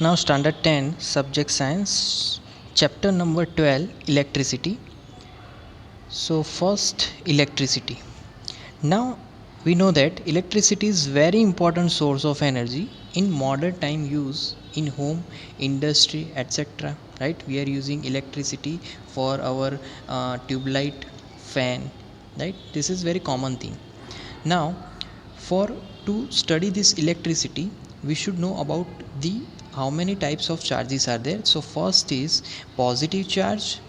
Now standard 10 subject science chapter number 12 electricity. So first electricity. Now we know that electricity is very important source of energy in modern time use in home, industry, etc. Right? We are using electricity for our tube light, fan. Right? This is very common thing. Now for to study this electricity we should know about the how many types of charges are there. So first is positive charge,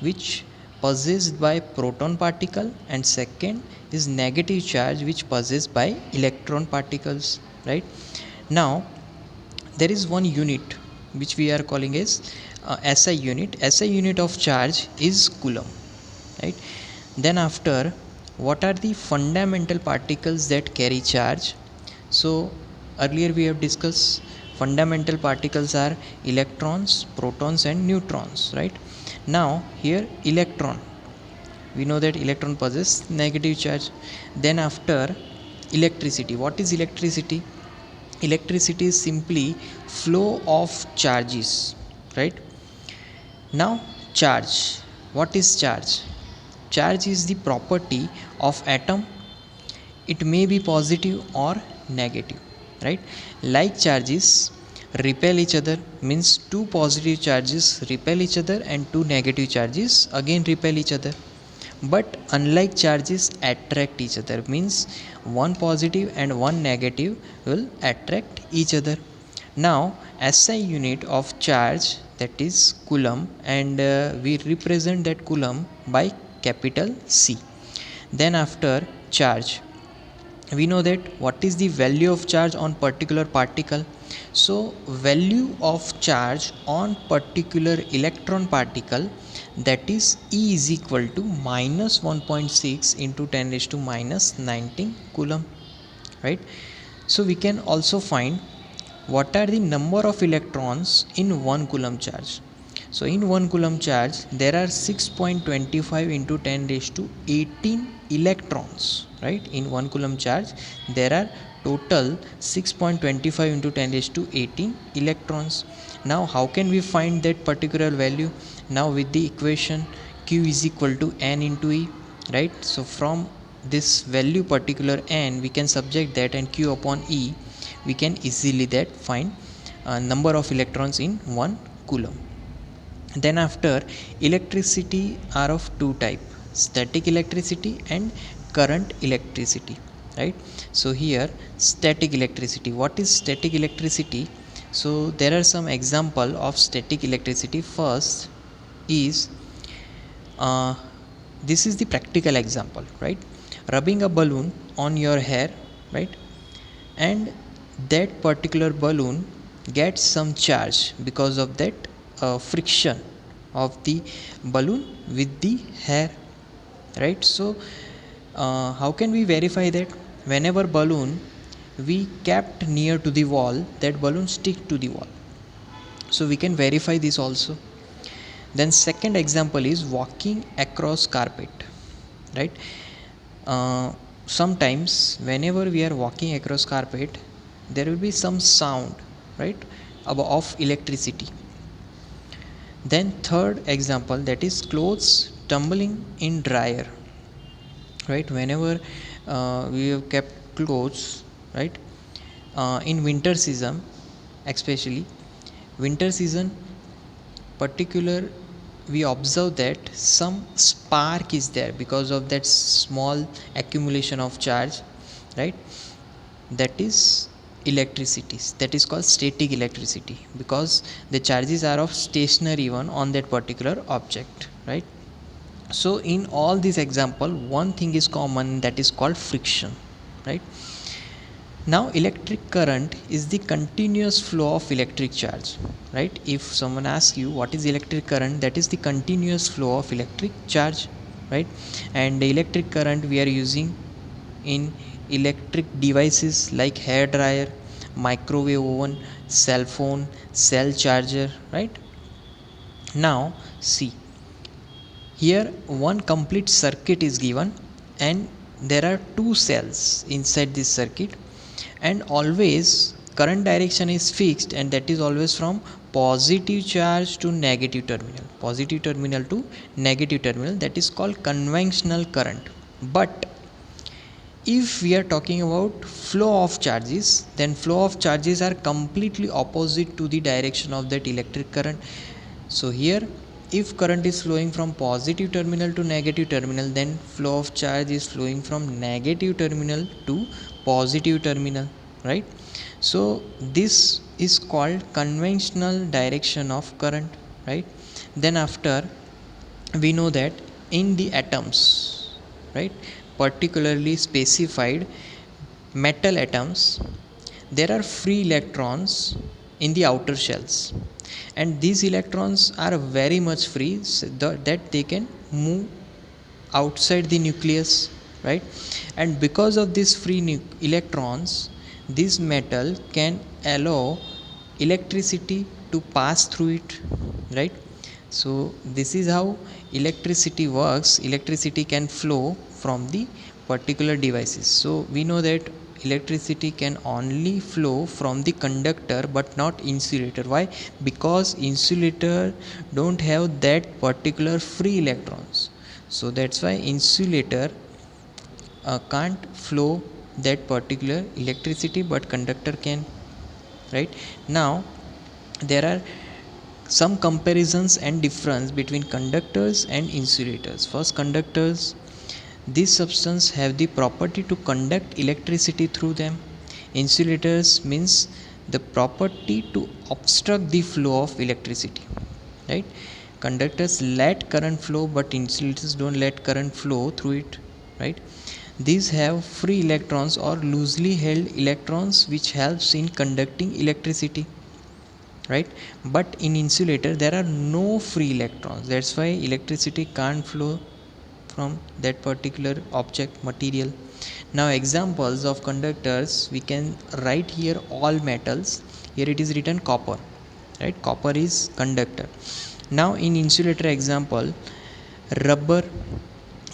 which possessed by proton particle, and second is negative charge, which possessed by electron particles. Right? Now there is one unit which we are calling as SI unit. SI unit of charge is coulomb. Right? Then after, what are the fundamental particles that carry charge? So earlier we have discussed fundamental particles are electrons, protons and neutrons. Right? Now here electron, we know that electron possesses negative charge. Then after electricity, what is electricity? Electricity is simply flow of charges. Right? Now charge, what is charge? Charge is the property of atom. It may be positive or negative. Right? Like charges repel each other, means two positive charges repel each other and two negative charges again repel each other. But unlike charges attract each other, means one positive and one negative will attract each other. Now SI unit of charge, that is coulomb, and we represent that coulomb by capital C. Then after charge, we know that what is the value of charge on particular particle. So value of charge on particular electron particle, that is E is equal to minus 1.6 into 10 raised to minus 19 coulomb. Right? So we can also find what are the number of electrons in 1 coulomb charge. So in 1 coulomb charge there are 6.25 into 10 raised to 18 electrons. Right? In 1 coulomb charge there are total 6.25 into 10 raised to 18 electrons. Now how can we find that particular value? Now with the equation Q is equal to N into E. Right? So from this value particular N we can subject that, and Q upon E we can easily that find number of electrons in 1 coulomb. Then after, electricity are of two type, static electricity and current electricity. Right? So here static electricity, what is static electricity? So there are some example of static electricity. First is this is the practical example. Right? Rubbing a balloon on your hair, right, and that particular balloon gets some charge because of that friction of the balloon with the hair. Right? So how can we verify that? Whenever balloon we kept near to the wall, that balloon stick to the wall. So we can verify this also. Then second example is walking across carpet. Right? Sometimes whenever we are walking across carpet there will be some sound, right, of electricity. Then third example, that is clothes tumbling in dryer. Right? Whenever we have kept clothes, right, in winter season, especially winter season particular, we observe that some spark is there because of that small accumulation of charge. Right? That is electricity, that is called static electricity, because the charges are of stationary one on that particular object. Right? So in all these example one thing is common, that is called friction. Right? Now electric current is the continuous flow of electric charge. Right? If someone asks you what is electric current, that is the continuous flow of electric charge. Right? And the electric current we are using in electric devices like hair dryer, microwave oven, cell phone, cell charger. Right? Now see, here one complete circuit is given and there are two cells inside this circuit, and always current direction is fixed, and that is always from positive charge to negative terminal, positive terminal to negative terminal. That is called conventional current. But if we are talking about flow of charges, then flow of charges are completely opposite to the direction of that electric current. So here, if current is flowing from positive terminal to negative terminal, then flow of charge is flowing from negative terminal to positive terminal, right? So this is called conventional direction of current, right? Then after, we know that in the atoms, right, particularly specified metal atoms, there are free electrons in the outer shells, and these electrons are very much free, so that they can move outside the nucleus, right? And because of these free electrons, this metal can allow electricity to pass through it, right? So this is how electricity works. Electricity can flow from the particular devices. So we know that electricity can only flow from the conductor but not insulator. Why? Because insulator don't have that particular free electrons. So that's why insulator can't flow that particular electricity, but conductor can, right? Now there are some comparisons and difference between conductors and insulators. First, conductors, these substances have the property to conduct electricity through them. Insulators means the property to obstruct the flow of electricity, right? Conductors let current flow, but insulators don't let current flow through it, right? These have free electrons or loosely held electrons, which helps in conducting electricity, right? But in insulator there are no free electrons. That's why electricity can't flow from that particular object material. Now examples of conductors, we can write here all metals. Here it is written copper, right? Copper is conductor. Now in insulator example, rubber,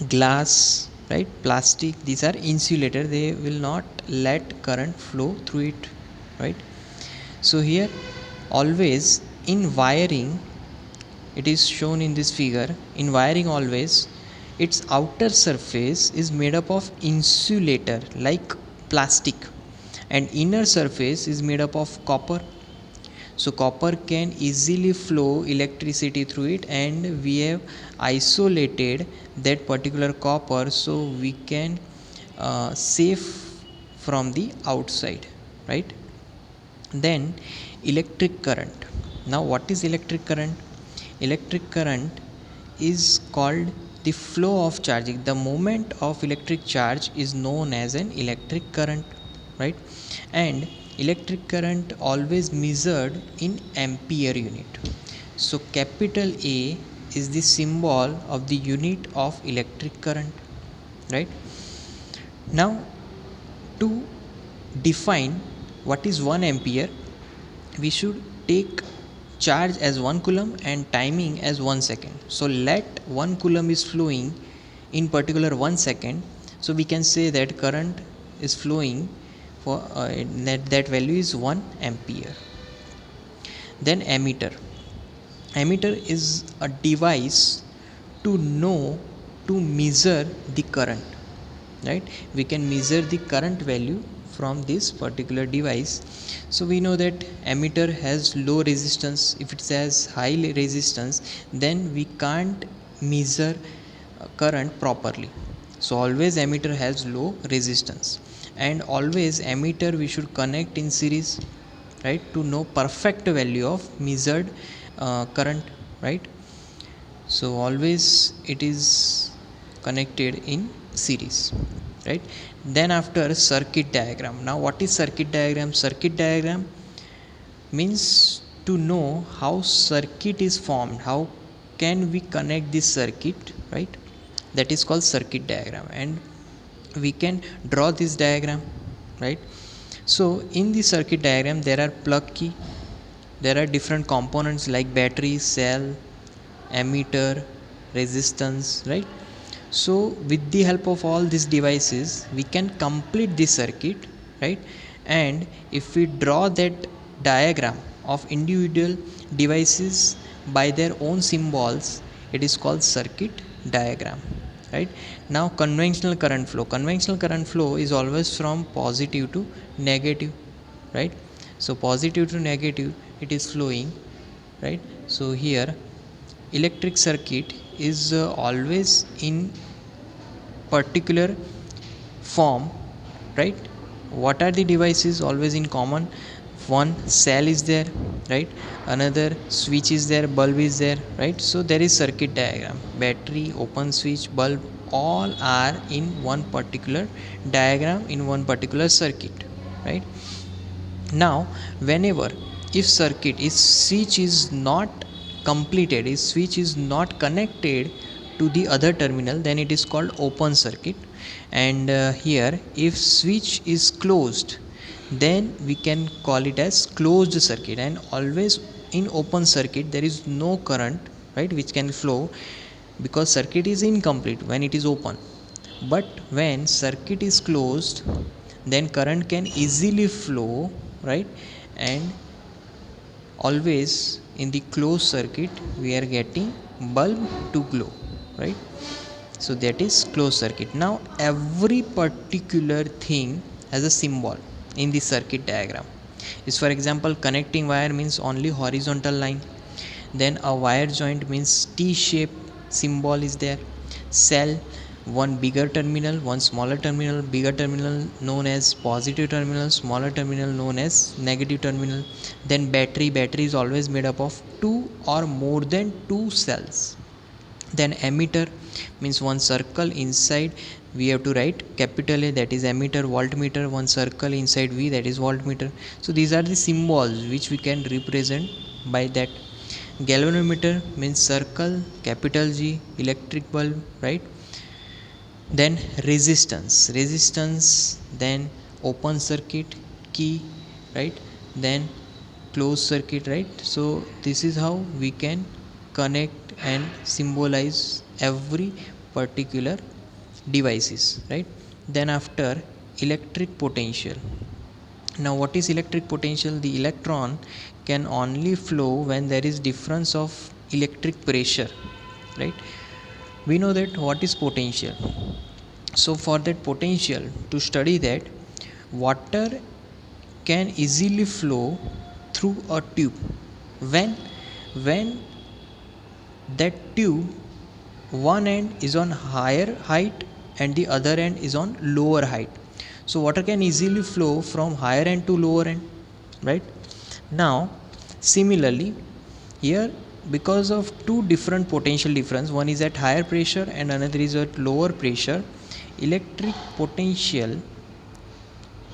glass, right, plastic, these are insulator. They will not let current flow through it, right? So here always in wiring, it is shown in this figure, in wiring always its outer surface is made up of insulator like plastic, and inner surface is made up of copper. So copper can easily flow electricity through it, and we have isolated that particular copper so we can save from the outside, right? Then electric current. Now what is electric current? Electric current is called the flow of charging. The movement of electric charge is known as an electric current, right? And electric current always measured in ampere unit. So capital A is the symbol of the unit of electric current, right? Now to define what is 1 ampere, we should take charge as 1 coulomb and timing as 1 second. So let 1 coulomb is flowing in particular 1 second, so we can say that current is flowing for that value is 1 ampere. Then ammeter. Ammeter is a device to know, to measure the current, right? We can measure the current value from this particular device. So we know that ammeter has low resistance. If it has high resistance, then we can't measure current properly. So always ammeter has low resistance, and always ammeter we should connect in series, right, to know perfect value of measured current, right? So always it is connected in series, right? Then after, circuit diagram. Now what is circuit diagram? Circuit diagram means to know how circuit is formed, how can we connect this circuit, right? That is called circuit diagram, and we can draw this diagram, right? So in the circuit diagram there are plug key, there are different components like battery, cell, ammeter, resistance, right? So with the help of all these devices we can complete this circuit, right? and if we draw that diagram of individual devices by their own symbols, it is called circuit diagram, right? Now conventional current flow is always from positive to negative, right? So positive to negative it is flowing, right? So here electric circuit is always in particular form, right? What are the devices always in common? One cell is there, right? Another switch is there, bulb is there, right? So there is circuit diagram, battery, open switch, bulb, all are in one particular diagram, in one particular circuit, right? Now whenever, if circuit is switch is not completed, if switch is not connected to the other terminal, then it is called open circuit. And here if switch is closed, then we can call it as closed circuit. And always in open circuit there is no current, right, which can flow, because circuit is incomplete when it is open. But when circuit is closed, then current can easily flow, right? And always in the closed circuit we are getting bulb to glow, right? So that is closed circuit. Now every particular thing has a symbol in the circuit diagram. Is, for example, connecting wire means only horizontal line, then a wire joint means T shape symbol is there. Cell, one bigger terminal, one smaller terminal, bigger terminal known as positive terminal, smaller terminal known as negative terminal. Then battery is always made up of two or more than two cells. Then emitter means one circle, inside we have to write capital A, that is emitter. Voltmeter, one circle, inside V, that is voltmeter. So these are the symbols which we can represent by that. Galvanometer means circle, capital G, electric bulb, right? Then resistance, then open circuit, key, right? Then closed circuit, right? So this is how we can connect and symbolize every particular devices, right? Then after, electric potential. Now what is electric potential? The electron can only flow when there is difference of electric pressure, right? We know that what is potential. So for that potential, to study that, water can easily flow through a tube when that tube, one end is on higher height and the other end is on lower height. So water can easily flow from higher end to lower end, right? Now similarly here, because of two different potential difference, one is at higher pressure and another is at lower pressure, electric potential,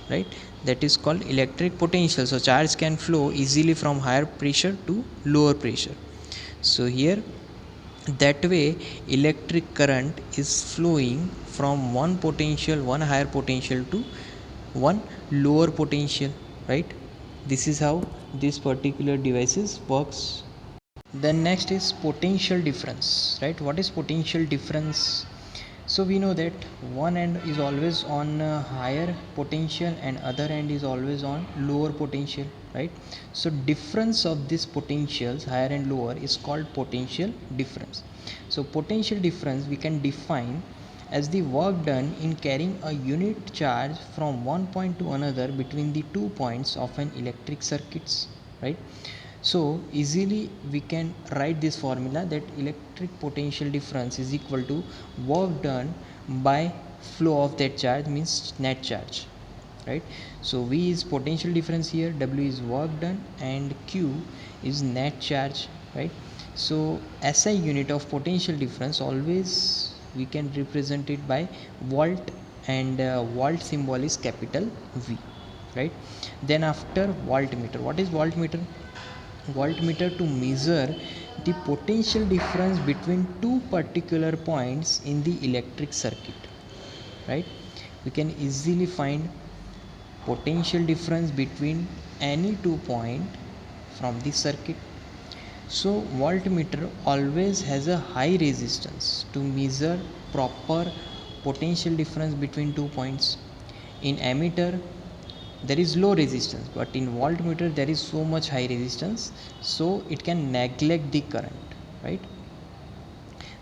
right, that is called electric potential. So charge can flow easily from higher pressure to lower pressure. So here, that way electric current is flowing from one potential, one higher potential, to one lower potential, right? This is how this particular devices works. Then next is potential difference, right? What is potential difference? So we know that one end is always on higher potential and other end is always on lower potential, right? So difference of these potentials, higher and lower, is called potential difference. So potential difference we can define as the work done in carrying a unit charge from one point to another between the 2 points of an electric circuits, right? So easily we can write this formula, that electric potential difference is equal to work done by flow of that charge, means net charge, right? So V is potential difference here, W is work done, and Q is net charge, right? So SI unit of potential difference, always we can represent it by volt, and volt symbol is capital V, right? Then after, voltmeter. What is voltmeter? Voltmeter to measure the potential difference between two particular points in the electric circuit, right? We can easily find potential difference between any 2 points from the circuit. So voltmeter always has a high resistance to measure proper potential difference between 2 points. In ammeter, there is low resistance, but in voltmeter there is so much high resistance, so it can neglect the current, right?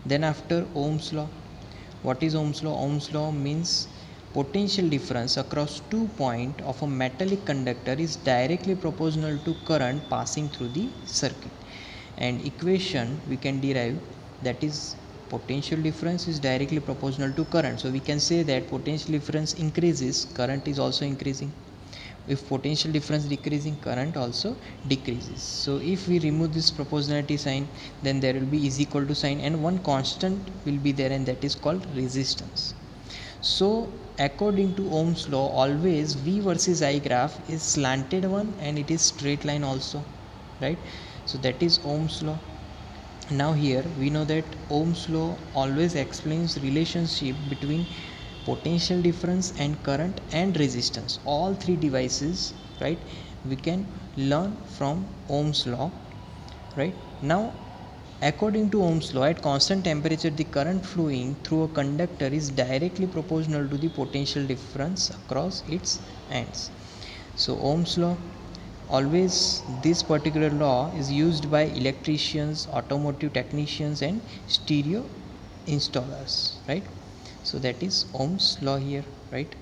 Then after Ohm's law, what is Ohm's law? Ohm's law means potential difference across 2 points of a metallic conductor is directly proportional to current passing through the circuit. And equation we can derive, that is potential difference is directly proportional to current, so we can say that potential difference increases, current is also increasing. If potential difference decreasing, current also decreases. So if we remove this proportionality sign, then there will be is equal to sign and one constant will be there, and that is called resistance. So according to Ohm's law, always V versus I graph is slanted one and it is straight line also, right? So that is Ohm's law. Now here we know that Ohm's law always explains relationship between potential difference and current and resistance, all three devices, right? We can learn from Ohm's law, right? Now according to Ohm's law, at constant temperature the current flowing through a conductor is directly proportional to the potential difference across its ends. So Ohm's law, always this particular law is used by electricians, automotive technicians and stereo installers, right? So that is Ohm's law here, right?